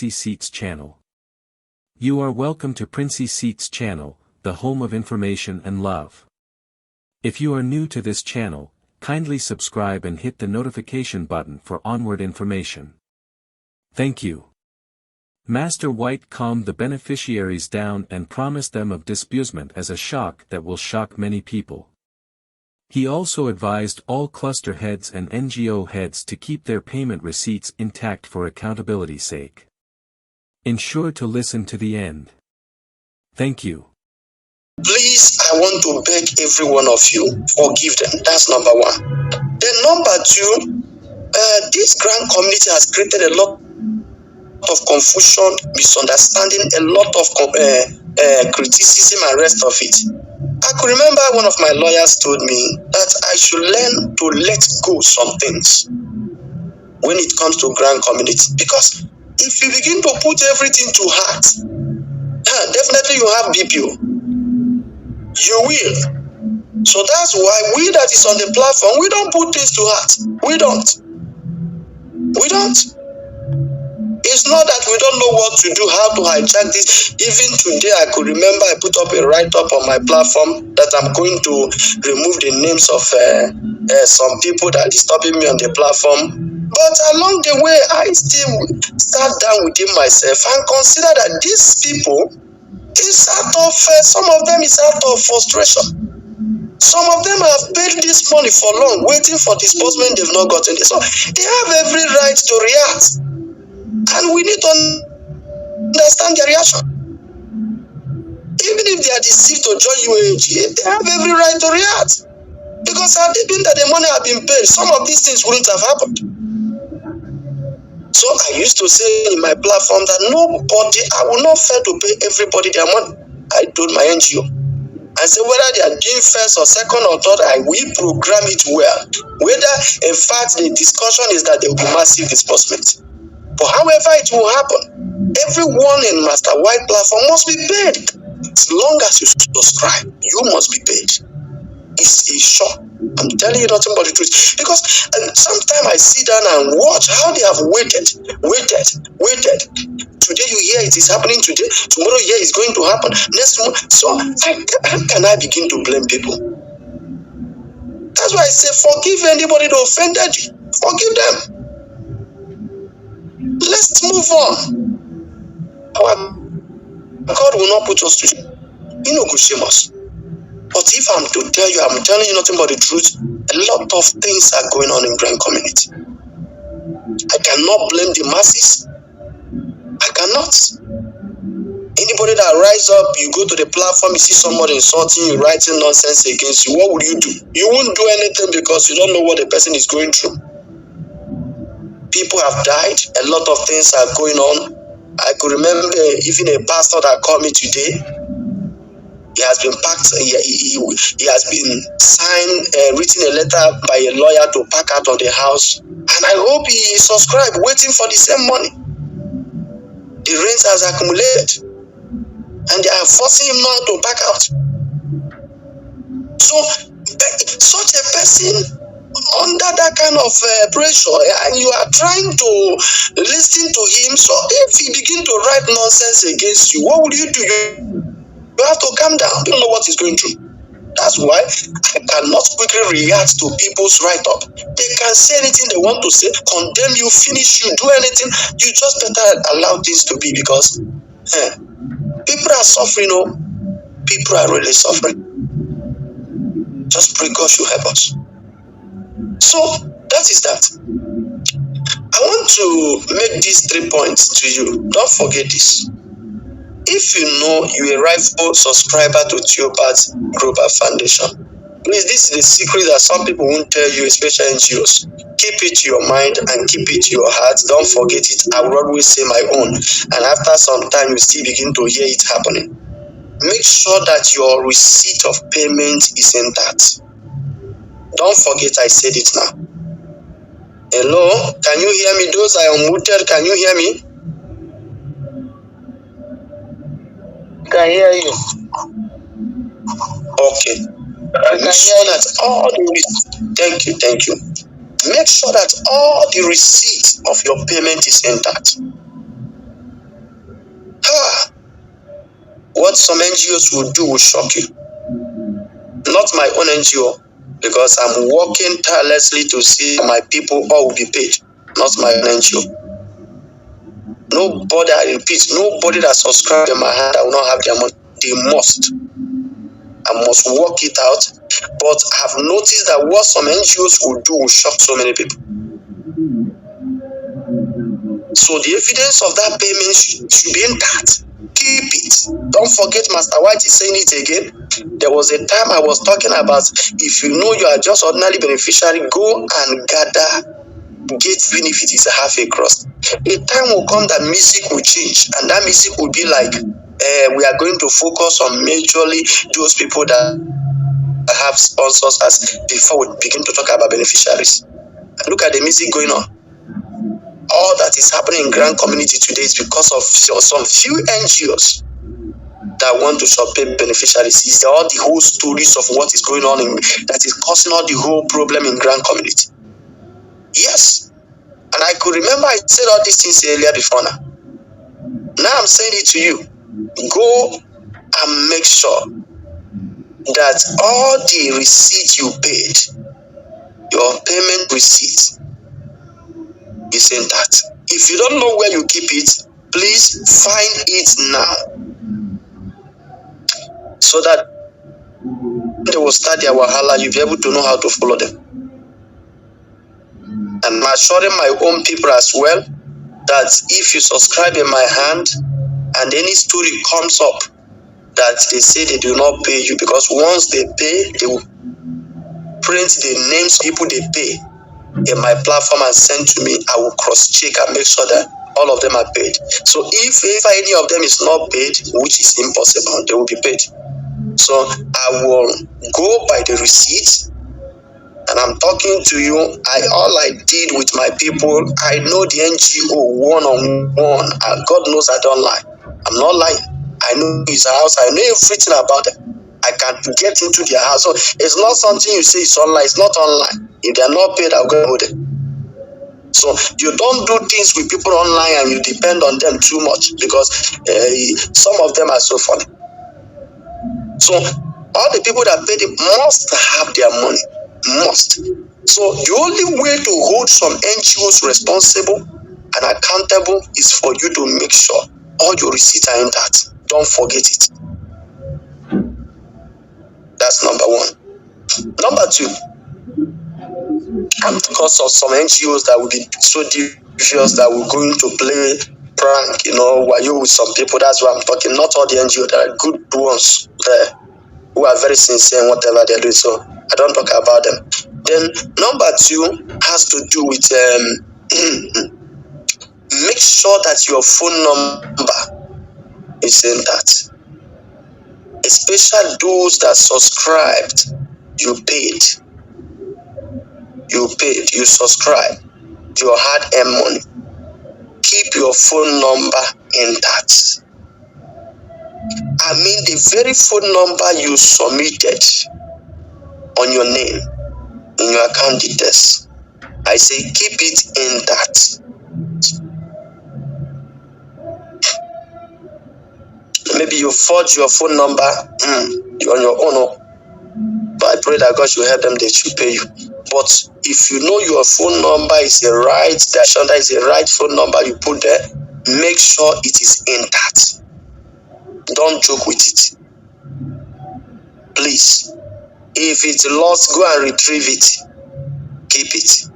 Princey Seats channel. You are welcome to Princey Seats channel, the home of information and love. If you are new to this channel, kindly subscribe and hit the notification button for onward information. Thank you. Master White calmed the beneficiaries down and promised them of disbursement as a shock that will shock many people. He also advised all cluster heads and NGO heads to keep their payment receipts intact for accountability's sake. Ensure to listen to the end. Thank you. Please, I want to beg every one of you, forgive them. That's number one. Then number two, this grand community has created a lot of confusion, misunderstanding, a lot of criticism and rest of it. I could remember one of my lawyers told me that I should learn to let go some things when it comes to grand community. Because if you begin to put everything to heart, definitely you have BPO. You will. So that's why we that is on the platform, we don't put things to heart. We don't. It's not that we don't know what to do, how to hijack this. Even today, I could remember I put up a write-up on my platform that I'm going to remove the names of some people that are disturbing me on the platform. But along the way, I still sat down within myself and consider that these people is out of, some of them is out of frustration. Some of them have paid this money for long, waiting for disbursement, they've not gotten it. So they have every right to react. And we need to understand their reaction. Even if they are deceived to join UAAG, they have every right to react. Because had it been that the money had been paid, some of these things wouldn't have happened. So I used to say in my platform that nobody, I will not fail to pay everybody their money. I told my NGO. I said whether they are doing first or second or third, I will program it well. Whether in fact the discussion is that there will be massive disbursement. But however it will happen, everyone in Master White platform must be paid. As long as you subscribe, you must be paid. It's a shock. I'm telling you nothing but the truth. Because sometimes I sit down and watch how they have waited. Today you hear it is happening today. Tomorrow you hear it's going to happen. Next month. So how can I begin to blame people? That's why I say forgive anybody that offended you. Forgive them. Let's move on. Our God will not put us to shame. He no go shame us. But if I'm to tell you, I'm telling you nothing but the truth, a lot of things are going on in grand community. I cannot blame the masses. I cannot. Anybody that rise up, you go to the platform, you see somebody insulting you, writing nonsense against you, what will you do? You won't do anything because you don't know what the person is going through. People have died. A lot of things are going on. I could remember even a pastor that called me today. He has been packed. He has been signed, written a letter by a lawyer to pack out of the house. And I hope he subscribed, waiting for the same money. The rent has accumulated, and they are forcing him now to back out. So, such a person under that kind of pressure, and you are trying to listen to him. So if he begin to write nonsense against you, what will you do? You have to calm down. You don't know what he's going through. That's why I cannot quickly react to people's write-up. They can say anything they want to say, condemn you, finish you, do anything. You just better allow things to be, because people are suffering. People are really suffering. Just pray God should help us. So that is that. I want to make these 3 points to you. Don't forget this. If you know you're a rightful subscriber to Theopath Global Foundation, please, this is a secret that some people won't tell you, especially NGOs. Keep it to your mind and keep it to your heart. Don't forget it. I will always say my own. And after some time, you still begin to hear it happening. Make sure that your receipt of payment is intact. Don't forget I said it now. Hello? Can you hear me? Those are unmuted. Can you hear me? Can hear you. Okay. Make sure that all the thank you. Make sure that all the receipt of your payment is intact. What some NGOs will do will shock you. Not my own NGO, because I'm working tirelessly to see my people all will be paid. Not my own NGO. Nobody, I repeat, nobody that subscribed in my hand, I will not have their money. They must. I must work it out. But I've noticed that what some NGOs will do will shock so many people. So the evidence of that payment should be intact. Keep it. Don't forget, Master White is saying it again. There was a time I was talking about, if you know you are just ordinary beneficiary, go and gather, get even if it is a half a cross. A time will come that music will change, and that music will be like, we are going to focus on majorly those people that have sponsors as before we begin to talk about beneficiaries. And look at the music going on. All that is happening in Grand Community today is because of some few NGOs that want to subpay beneficiaries. Is all the whole stories of what is going on that is causing all the whole problem in Grand Community. Yes, and I could remember I said all these things earlier before now. Now I'm saying it to you. Go and make sure that all the receipts you paid, your payment receipt, is intact. If you don't know where you keep it, please find it now, so that they will start their wahala, you'll be able to know how to follow them. And I'm assuring my own people as well that if you subscribe in my hand and any story comes up that they say they do not pay you, because once they pay, they will print the names of people they pay in my platform and send to me. I will cross-check and make sure that all of them are paid. So if any of them is not paid, which is impossible, they will be paid. So I will go by the receipt, and I'm talking to you. All I did with my people, I know the NGO one-on-one, and God knows I don't lie. I'm not lying. I know his house. I know everything about it. I can get into their house. So it's not something you say it's online. It's not online. If they're not paid, I'll go with it. So you don't do things with people online and you depend on them too much, because some of them are so funny. So all the people that paid it must have their money. Must. So the only way to hold some NGOs responsible and accountable is for you to make sure all your receipts are intact. Don't forget it. That's number one. Number two, and because of some NGOs that will be so devious that we're going to play prank, while you with some people, that's why I'm talking. Not all the NGOs, there are good ones there who are very sincere in whatever they're doing. So I don't talk about them. Then number two has to do with make sure that your phone number is intact. Especially those that subscribed, you paid, you subscribed, your hard-earned money. Keep your phone number intact. I mean the very phone number you submitted on your name, in your account details. I say keep it intact. Maybe you forge your phone number on your own, but I pray that God should help them, they should pay you. But if you know your phone number is the right, that is the right phone number you put there, make sure it is intact. Don't joke with it. Please. If it's lost, go and retrieve it. Keep it.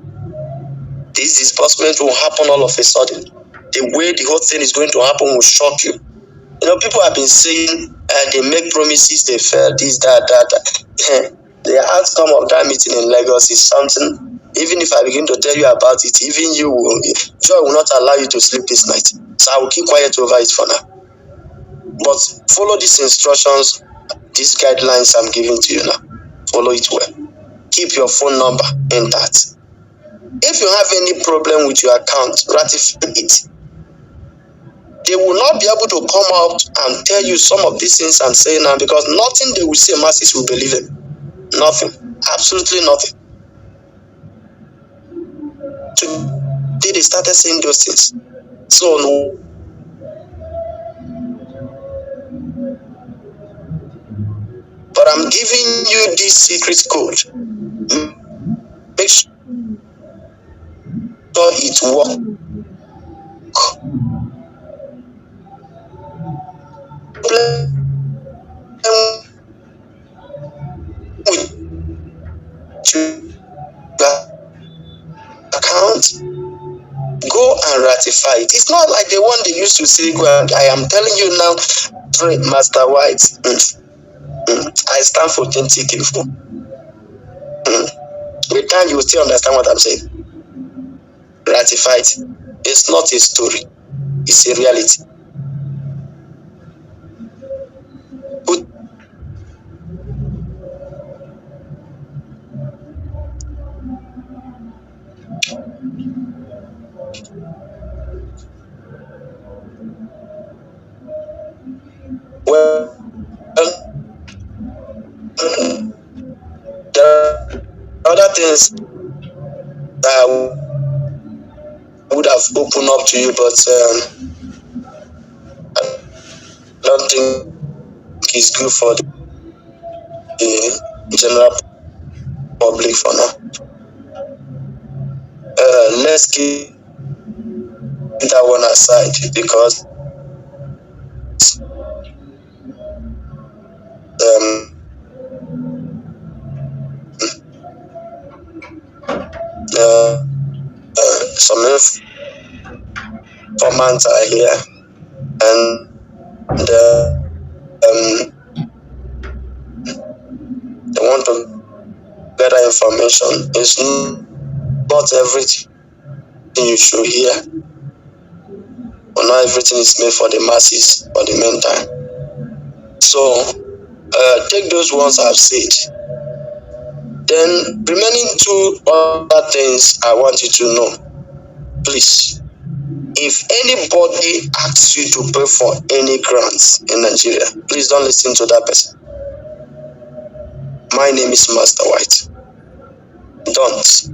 This disbursement will happen all of a sudden. The way the whole thing is going to happen will shock you. People have been saying they make promises, they fail, this, that. The outcome of that meeting in Lagos is something. Even if I begin to tell you about it, even joy will not allow you to sleep this night. So I will keep quiet over it for now. But follow these instructions, these guidelines I'm giving to you now. Follow it well. Keep your phone number intact. If you have any problem with your account, ratify it. They will not be able to come out and tell you some of these things I'm saying now, because nothing they will say masses will believe in. Nothing. Absolutely nothing. Today they started saying those things. So But I'm giving you this secret code. Make sure it works. With your account, go and ratify it. It's not like the one they used to say, go and, I am telling you now, Master White, I stand for authentic info. With time, you will still understand what I'm saying. Ratify it. It's not a story, it's a reality. Well, there are other things that I would have opened up to you, but I don't think it's good for the general public for now. Let's keep that one aside because some informants are here, and they want to gather information. It's not everything you should hear, but not everything is made for the masses or the meantime. So take those ones I've said. Then remaining two other things I want you to know. Please, if anybody asks you to pay for any grants in Nigeria, please don't listen to that person. My name is Master White. Don't.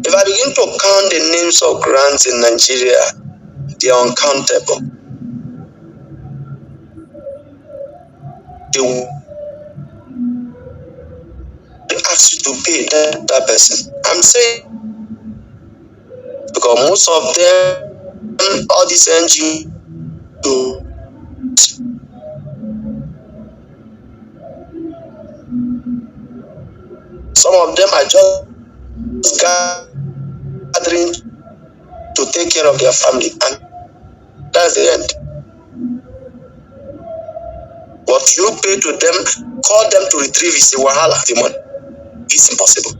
If I begin to count the names of grants in Nigeria, they are uncountable. They will ask you to pay that person. I'm saying because most of them, all these NGOs, some of them are just gathering to take care of their family, and that's the end. What you pay to them, call them to retrieve is a wahala, the money. It's impossible.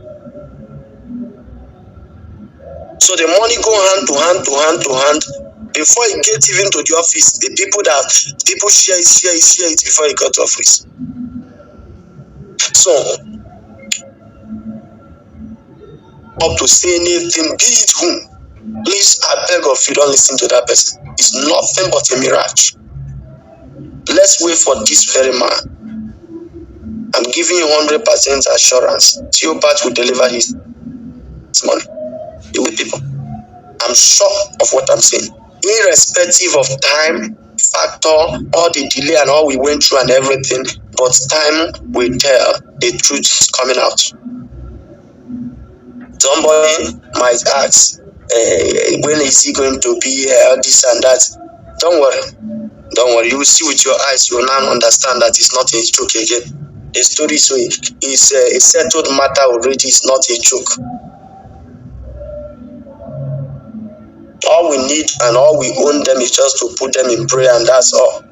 So the money go hand to hand to hand to hand. Before it gets even to the office, the people share it before it got to office. So up to say anything, be it whom, please, I beg of you, don't listen to that person. It's nothing but a mirage. Let's wait for this very man. I'm giving you 100% assurance. Theopat will deliver his money. You with people. I'm sure of what I'm saying. Irrespective of time, factor, all the delay and all we went through and everything, but time will tell the truth is coming out. Somebody might ask, when is he going to be here, this and that? Don't worry. You will see with your eyes, you will now understand that it's not a joke again. The story is a settled matter already, it's not a joke. All we need and all we own them is just to put them in prayer, and that's all.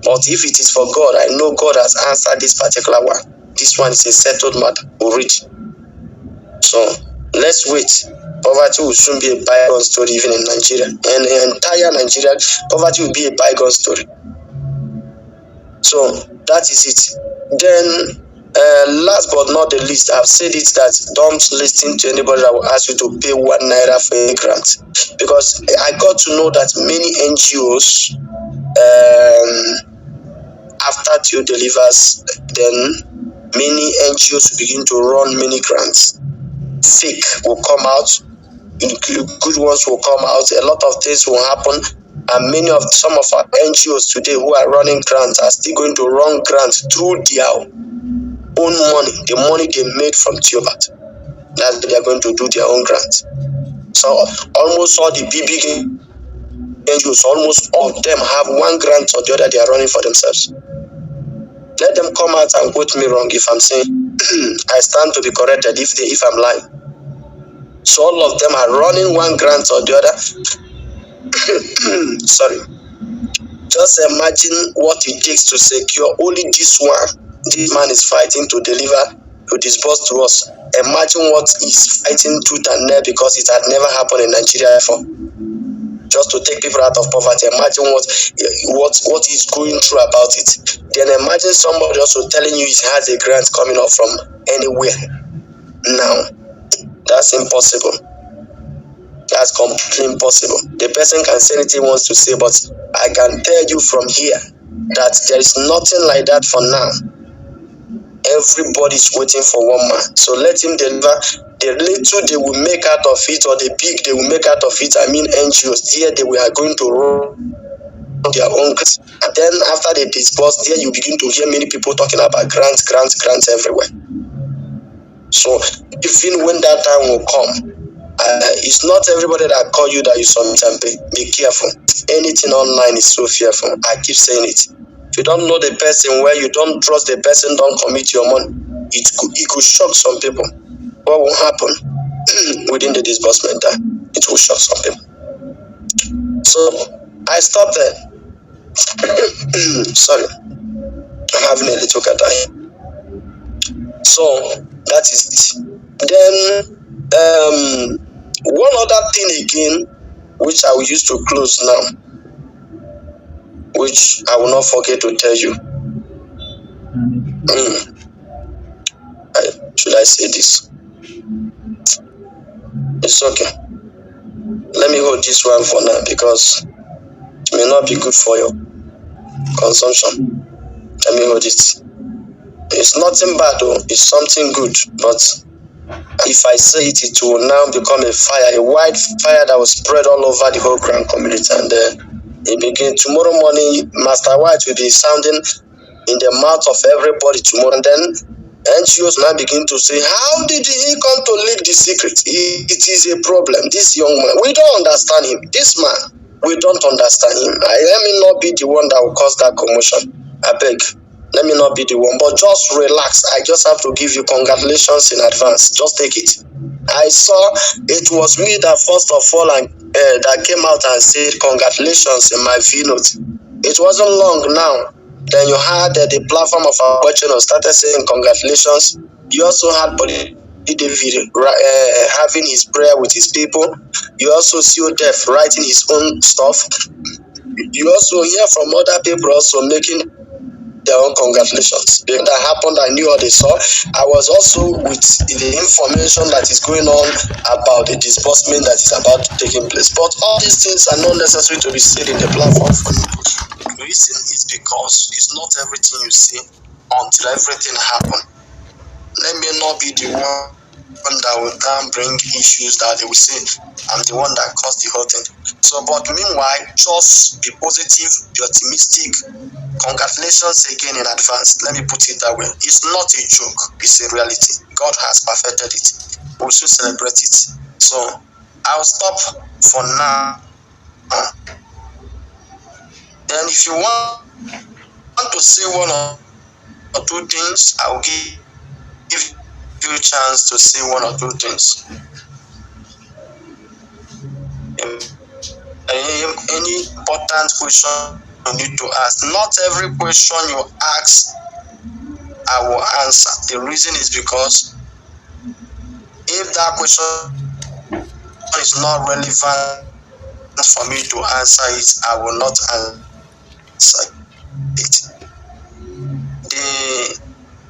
But if it is for God, I know God has answered this particular one. This one is a settled matter already. So let's wait. Poverty will soon be a bygone story even in Nigeria. And the entire Nigeria, poverty will be a bygone story. So that is it. Then last but not the least, I've said it that don't listen to anybody that will ask you to pay 1 naira for a grant, because I got to know that many NGOs, after Theo delivers, then many NGOs begin to run many grants. Fake will come out, good ones will come out, a lot of things will happen, and some of our NGOs today who are running grants are still going to run grants through their own money, the money they made from Theobat. That's they are going to do their own grant. So almost all the big NGOs, almost all of them have one grant or the other they are running for themselves. Let them come out and quote me wrong if I'm saying I stand to be corrected if I'm lying. So all of them are running one grant or the other. Sorry. Just imagine what it takes to secure only this one. This man is fighting to deliver, to disburse to us. Imagine what he's fighting tooth and nail because it had never happened in Nigeria before. Just to take people out of poverty. Imagine what he's going through about it. Then imagine somebody also telling you he has a grant coming up from anywhere. Now, that's impossible. That's completely impossible. The person can say anything he wants to say, but I can tell you from here that there is nothing like that for now. Everybody's waiting for one man. So let him deliver. The little they will make out of it, or the big they will make out of it, I mean NGOs, there they are going to run their own grants. And then after they disburse, there you begin to hear many people talking about grants everywhere. So even when that time will come, it's not everybody that call you that you submit and pay. Be careful. Anything online is so fearful. I keep saying it. If you don't know the person, where you don't trust the person, don't commit your money. It could shock some people. What will happen within the disbursement time? It will shock some people. So I stopped there. Sorry, I'm having a little cat eye. So that is it. Then one other thing again, which I will use to close now, which I will not forget to tell you. Should I say this? It's okay. Let me hold this one for now because it may not be good for your consumption. Let me hold it. It's nothing bad though, it's something good, but if I say it, it will now become a fire, a wide fire that will spread all over the whole Grand community. And it begins tomorrow morning. Master White will be sounding in the mouth of everybody tomorrow. And then NGOs now begin to say, how did he come to leak the secret? It is a problem. This young man, we don't understand him. This man, we don't understand him. Let me not be the one that will cause that commotion. I beg. Let me not be the one, but just relax. I just have to give you congratulations in advance. Just take it. I saw it was me that first of all that came out and said congratulations in my keynote. It wasn't long now. Then you had the platform of our channel started saying congratulations. You also had David having his prayer with his people. You also see Def writing his own stuff. You also hear from other people also making their own congratulations. That happened, I knew what they saw. I was also with the information that is going on about the disbursement that is about to take place. But all these things are not necessary to be said in the platform for you. The reason is because it's not everything you see until everything happens. Let me not be the one that will then bring issues that they will say I'm the one that caused the whole thing. So, but meanwhile, just be positive, be optimistic. Congratulations again in advance. Let me put it that way. It's not a joke, it's a reality. God has perfected it. We should celebrate it. So I'll stop for now. Then if you want to say one or two things, I'll give you a chance to say one or two things. Any important question you need to ask. Not every question you ask, I will answer. The reason is because if that question is not relevant for me to answer it, I will not answer it.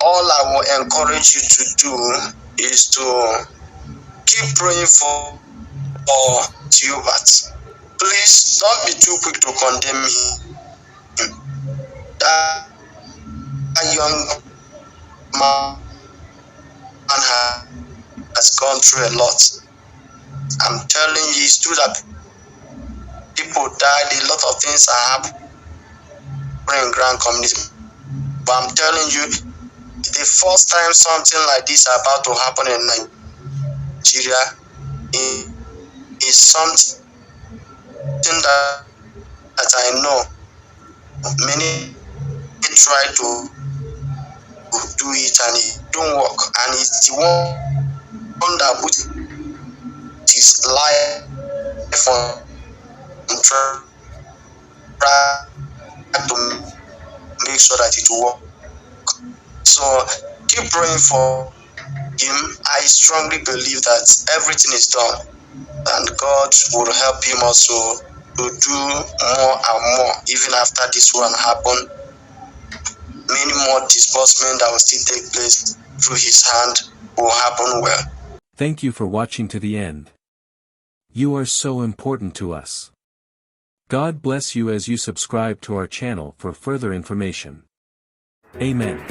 All I will encourage you to do is to keep praying for Theobat. Please don't be too quick to condemn him. That young man has gone through a lot. I'm telling you, it's true that people died, a lot of things are happening in Grand community. But I'm telling you, the first time something like this about to happen in Nigeria is something that I know many try to do it and it don't work, and it's the one that put his life on track to make sure that it will work. So keep praying for him. I strongly believe that everything is done and God will help him also to do more and more. Even after this one happen, many more disbursement that will still take place through his hand will happen well. Thank you for watching to the end. You are so important to us. God bless you as you subscribe to our channel for further information. Amen.